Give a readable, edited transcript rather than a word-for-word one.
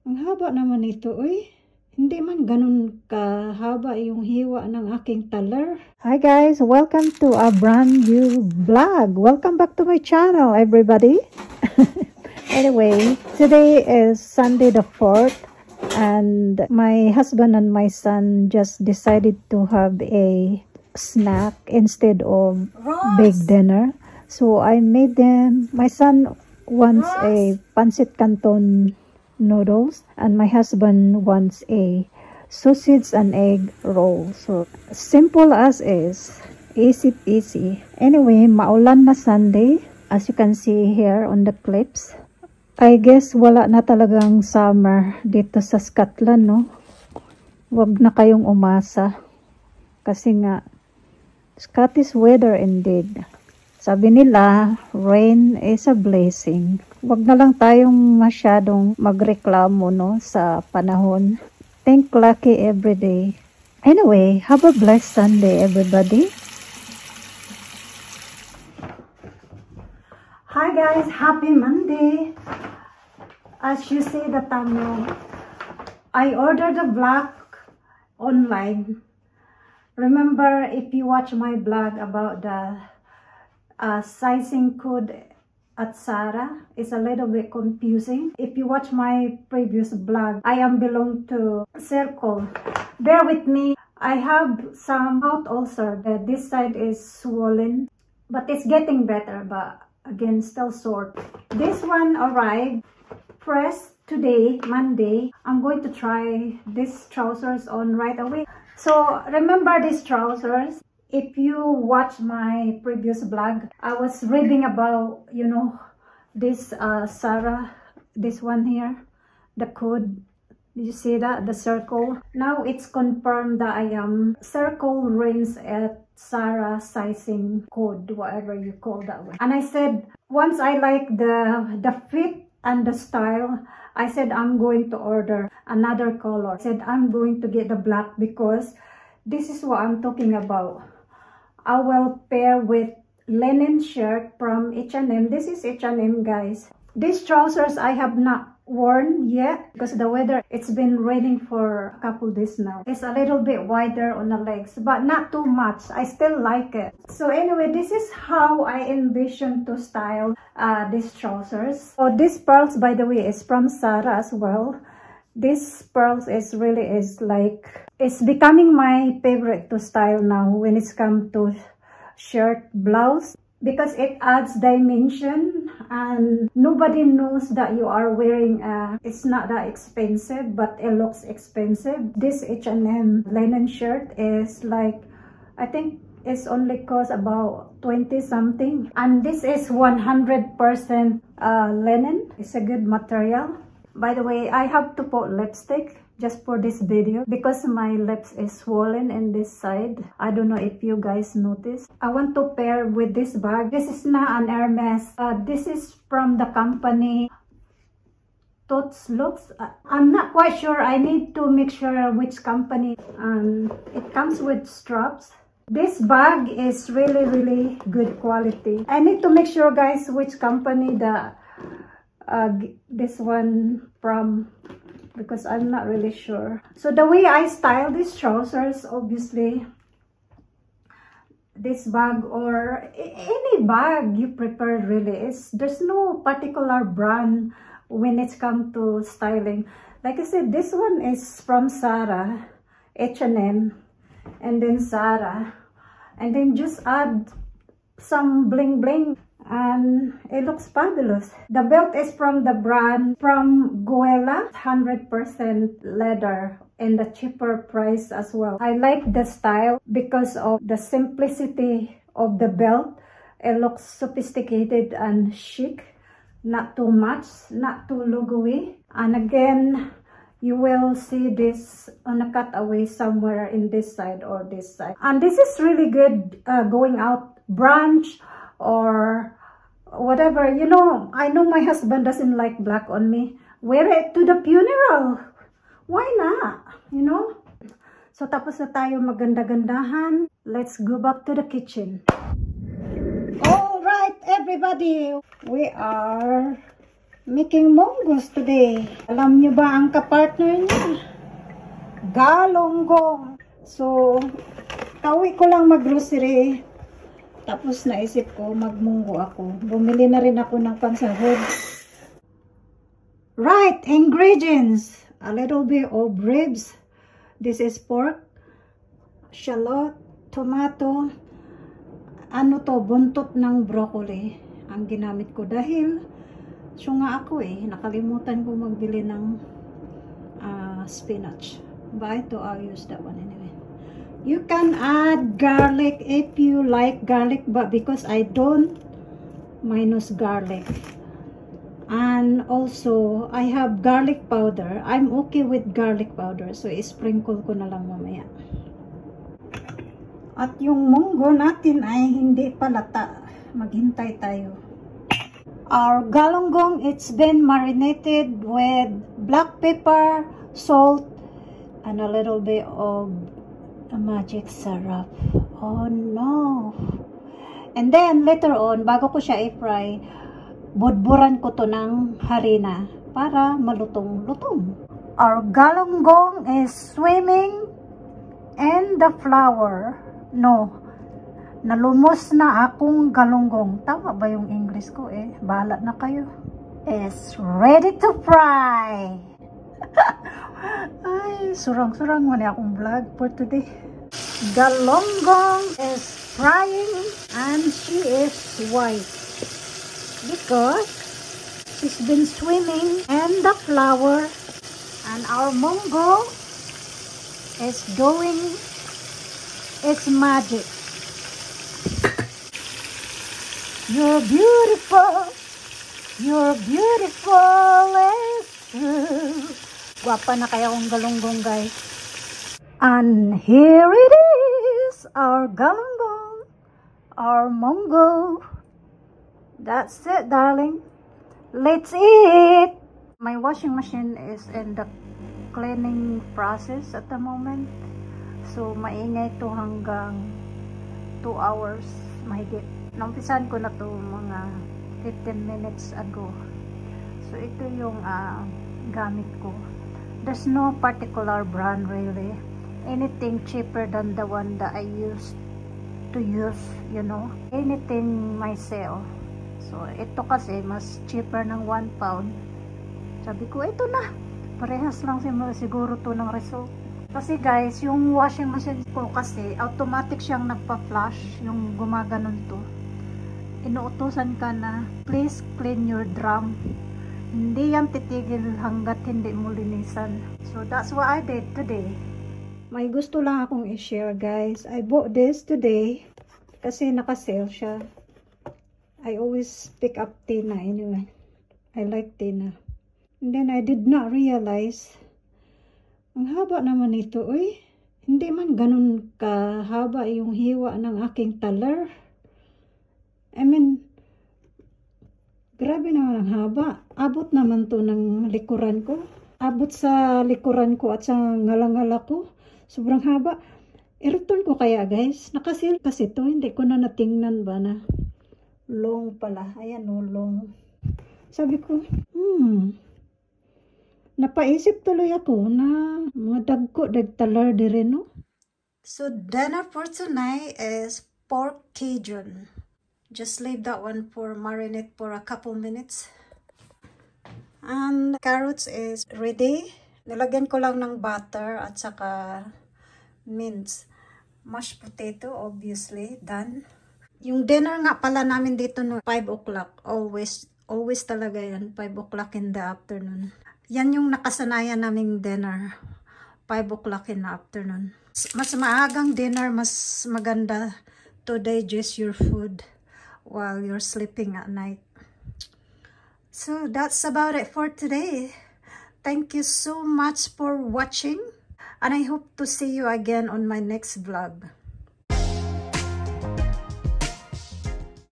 Ang haba naman ito, uy. Hindi man ganun kahaba yung hiwa ng aking taler. Hi guys, welcome to a brand new vlog. Welcome back to my channel, everybody. Anyway, today is Sunday the 4th, and my husband and my son just decided to have a snack instead of big dinner. So I made them. My son wants a pancit canton noodles, and my husband wants a sausage and egg roll. So simple as is, easy peasy. Anyway, maulan na Sunday, as you can see here on the clips. I guess wala na talagang summer dito sa Scotland, no? Wag na kayong umasa kasi nga Scottish weather indeed. Sabi nila, rain is a blessing. Wag na lang tayong masyadong magreklamo, no, sa panahon. Think lucky every day. Anyway, have a blessed Sunday, everybody. Hi guys, happy Monday. As you see the thumbnail, I ordered a vlog online. Remember, if you watch my blog about the sizing code at Zara, is a little bit confusing. If you watch my previous blog, I am belong to Circle. Bear with me. I have some mouth ulcer. This side is swollen, but it's getting better, but again still sore. This one arrived fresh today, Monday. I'm going to try these trousers on right away. So remember these trousers. If you watch my previous blog, I was reading about, you know, this Zara, this one here, the code. Did you see that? The circle. Now it's confirmed that I am circle range at Zara sizing code, whatever you call that one. And I said, once I like the fit and the style, I said I'm going to order another color. I said I'm going to get the black because this is what I'm talking about. I will pair with linen shirt from H&M. This is H&M, guys. These trousers I have not worn yet because the weather, it's been raining for a couple days now. It's a little bit wider on the legs, but not too much. I still like it. So anyway, this is how I envision to style these trousers. So these pearls, by the way, is from Zara as well. This pearls is really like, it's becoming my favorite to style now when it's come to shirt, blouse, because it adds dimension and nobody knows that you are wearing it's not that expensive, but it looks expensive. This H&M linen shirt is like, I think it's only cost about 20 something, and this is 100% linen. It's a good material. By the way, I have to put lipstick just for this video because my lips is swollen in this side. I don't know if you guys notice. I want to pair with this bag. This is not an Hermes. This is from the company Tots Looks. I'm not quite sure. I need to make sure which company. It comes with straps. This bag is really good quality. I need to make sure, guys, which company this one from, because I'm not really sure. So the way I style these trousers, obviously this bag or any bag you prefer, really, there's no particular brand when it's come to styling. Like I said, this one is from Zara, H&M, and then Zara, and then just add some bling bling and it looks fabulous. The belt is from the brand from Goella, 100% leather, and the cheaper price as well. I like the style because of the simplicity of the belt. It looks sophisticated and chic, not too much, not too logo-y. And again, you will see this on a cutaway somewhere in this side or this side. And this is really good going out brunch or whatever. You know, I know my husband doesn't like black on me. Wear it to the funeral. Why not? You know? So tapos na tayo maganda-gandahan. Let's go back to the kitchen. All right, everybody. We are making mongoose today. Alam niyo ba ang kapartner niya? Galonggong. So, kawi ko lang mag-grocery. Tapos naisip ko, magmunggo ako. Bumili na rin ako ng pansahod. Right, ingredients. A little bit of ribs. This is pork, shallot, tomato, ano to, buntot ng broccoli ang ginamit ko dahil syunga ako nakalimutan ko magbili ng spinach. But ito, I'll use that one anyway. You can add garlic if you like garlic, but because I don't, minus garlic. And also, I have garlic powder. I'm okay with garlic powder, so i-sprinkle ko na lang mamaya. At yung munggo natin ay hindi palata. Maghintay tayo. Our galonggong, it's been marinated with black pepper, salt, and a little bit of a magic syrup. Oh no! And then later on, bago ko siya i-fry, budburan ko to ng harina para malutong-lutong. Our galonggong is swimming in the flour. No, nalumos na akong galonggong. Tama ba yung English ko Bahala na kayo. Is ready to fry. Ay, surang-surang wala akong vlog for today. Galonggong is frying and she is white because she's been swimming in the flour, and our munggo is doing its magic. You're beautiful, you're beautiful as true. Guwapa na kaya akong galonggong, guys. And here it is, our galonggong, our munggo. That's it, darling. Let's eat. My washing machine is in the cleaning process at the moment. So, maingay to hanggang 2 hours mahigit. Naumpisan ko na to mga 15 minutes ago. So, ito yung gamit ko. There's no particular brand really. Anything cheaper than the one that I used to use, you know. Anything myself. So, ito kasi mas cheaper ng 1 pound. Sabi ko, ito na. Parehas lang siguro to ng result. Kasi guys, yung washing machine ko kasi, automatic siyang nagpa-flush. Yung gumaganon to. Inuutosan ka na, please clean your drum. Hindi yan titigil hanggat hindi mo linisan. So, that's what I did today. May gusto lang akong i-share, guys. I bought this today kasi naka-sale siya. I always pick up tuna anyway. I like tuna. And then I did not realize, ang haba naman ito, Hindi man ganun kahaba yung hiwa ng aking taler. I mean, grabe naman ang haba. Abot naman to ng likuran ko. Abot sa likuran ko at sa ngalangala ko. Sobrang haba. I-return ko kaya, guys. Nakasil kasi to. Hindi ko na natingnan ba na long pala. Ayan o, long. Sabi ko, napaisip tuloy ako na mga dagko, dagtalar di rin, no? So, dinner for tonight is pork Cajun. Just leave that one for marinate for a couple minutes. And carrots is ready. Nilagyan ko lang ng butter at saka mince. Mashed potato, obviously, done. Yung dinner nga pala namin dito no, 5 o'clock. Always talaga yan, 5 o'clock in the afternoon. Yan yung nakasanayan naming dinner. 5 o'clock in the afternoon. Mas maagang dinner, mas maganda to digest your food while you're sleeping at night. So that's about it for today. Thank you so much for watching. And I hope to see you again on my next vlog.